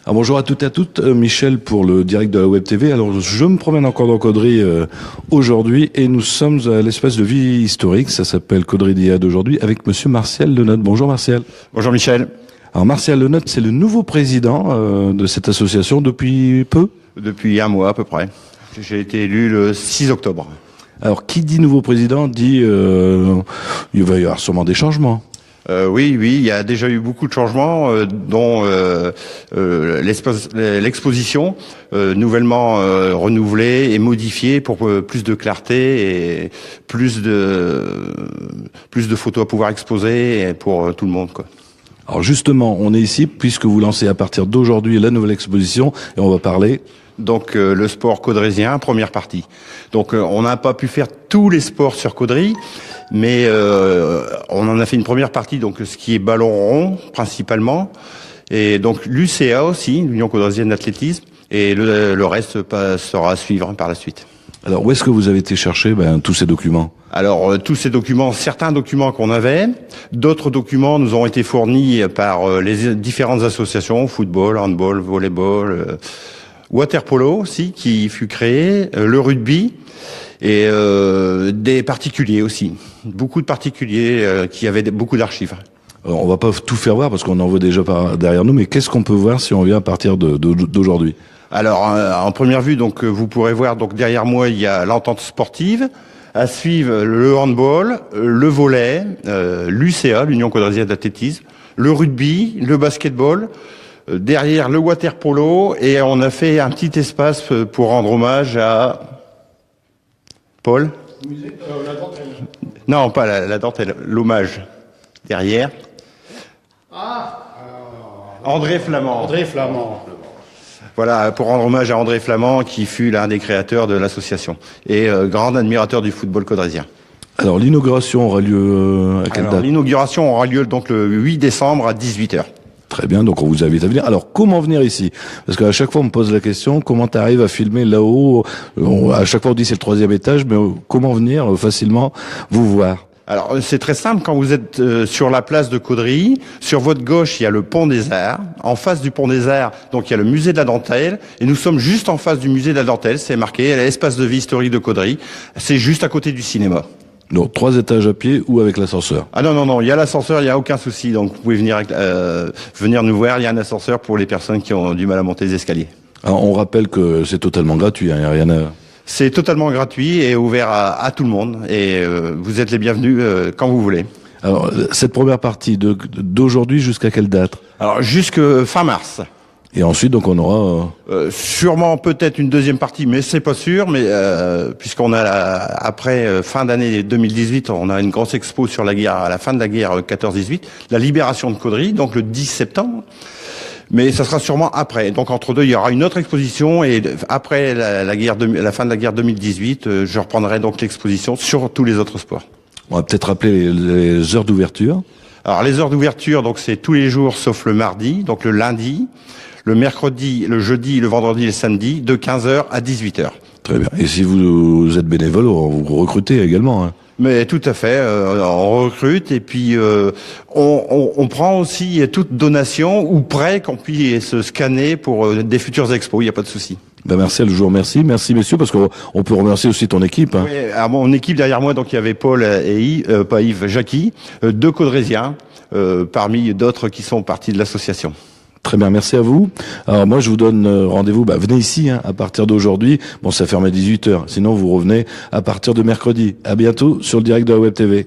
Alors bonjour à toutes et à toutes, Michel pour le direct de la Web TV. Alors je me promène encore dans Caudry aujourd'hui et nous sommes à l'espace de vie historique, ça s'appelle Caudry Diade aujourd'hui, avec monsieur Martial Lenotte. Bonjour Martial. Bonjour Michel. Alors Martial Lenotte, c'est le nouveau président de cette association depuis peu? Depuis un mois à peu près. J'ai été élu le 6 octobre. Alors qui dit nouveau président dit il va y avoir sûrement des changements. Oui, il y a déjà eu beaucoup de changements, dont l'exposition nouvellement renouvelée et modifiée pour plus de clarté et plus de photos à pouvoir exposer pour tout le monde, quoi. Alors justement, on est ici puisque vous lancez à partir d'aujourd'hui la nouvelle exposition et on va parler... Donc le sport caudrésien, première partie. Donc on n'a pas pu faire tous les sports sur Caudry, mais on en a fait une première partie, donc ce qui est ballon rond principalement, et donc l'UCA aussi, l'Union caudrésienne d'athlétisme, et le reste sera à suivre par la suite. Alors où est-ce que vous avez été chercher tous ces documents? Alors tous ces documents, certains documents qu'on avait, d'autres documents nous ont été fournis par les différentes associations, football, handball, volleyball, waterpolo aussi qui fut créé, le rugby et des particuliers aussi, beaucoup de particuliers qui avaient beaucoup d'archives. Alors, on va pas tout faire voir parce qu'on en voit déjà derrière nous, mais qu'est-ce qu'on peut voir si on vient à partir d'aujourd'hui? Alors en première vue, donc vous pourrez voir, donc derrière moi il y a l'entente sportive, à suivre le handball, le volley, l'UCA, l'Union caudrésienne d'athlétisme, le rugby, le basketball. Derrière le waterpolo, et on a fait un petit espace pour rendre hommage à Paul. La dentelle. Non, pas la dentelle, l'hommage. Derrière. André Flamand. André Flamand. Voilà, pour rendre hommage à André Flamand, qui fut l'un des créateurs de l'association et grand admirateur du football caudrésien. Alors l'inauguration aura lieu à quelle date? L'inauguration aura lieu donc le 8 décembre à 18h. Très bien, donc on vous invite à venir. Alors, comment venir ici? Parce qu'à chaque fois, on me pose la question, comment tu arrives à filmer là-haut? À chaque fois, on dit c'est le 3e étage, mais comment venir facilement vous voir? Alors, c'est très simple. Quand vous êtes sur la place de Caudry, sur votre gauche, il y a le Pont des Arts. En face du Pont des Arts, donc il y a le musée de la dentelle. Et nous sommes juste en face du musée de la dentelle. C'est marqué l'espace de vie historique de Caudry. C'est juste à côté du cinéma. Donc 3 étages à pied ou avec l'ascenseur? Ah non, il y a l'ascenseur, il n'y a aucun souci. Donc vous pouvez venir nous voir. Il y a un ascenseur pour les personnes qui ont du mal à monter les escaliers. Alors, on rappelle que c'est totalement gratuit, il n'y a rien à... C'est totalement gratuit et ouvert à tout le monde. Et vous êtes les bienvenus quand vous voulez. Alors, cette première partie d'aujourd'hui jusqu'à quelle date? Alors jusque fin mars. Et ensuite, donc, on aura... sûrement peut-être une deuxième partie, mais c'est pas sûr. Mais puisqu'on a après fin d'année 2018, on a une grosse expo sur la guerre, à la fin de la guerre 14-18, la libération de Caudry, donc le 10 septembre. Mais ça sera sûrement après. Donc entre deux, il y aura une autre exposition et après la fin de la guerre 2018, je reprendrai donc l'exposition sur tous les autres sports. On va peut-être rappeler les heures d'ouverture. Alors les heures d'ouverture, donc c'est tous les jours sauf le mardi, donc le lundi, le mercredi, le jeudi, le vendredi et le samedi, de 15h à 18h. Très bien. Et si vous êtes bénévole, vous recrutez également, hein? Mais tout à fait, on recrute et puis on prend aussi toute donation ou prêt qu'on puisse se scanner pour des futures expos, il n'y a pas de souci. Martial, je vous remercie. Merci messieurs, parce qu'on peut remercier aussi ton équipe, hein. Oui, à mon équipe derrière moi, donc il y avait Paul et Yves, Jackie, 2 caudrésiens, parmi d'autres qui sont partis de l'association. Très bien, merci à vous. Alors moi, je vous donne rendez-vous, venez ici, hein, à partir d'aujourd'hui. Bon, ça ferme à 18h, sinon vous revenez à partir de mercredi. À bientôt sur le direct de la Web TV.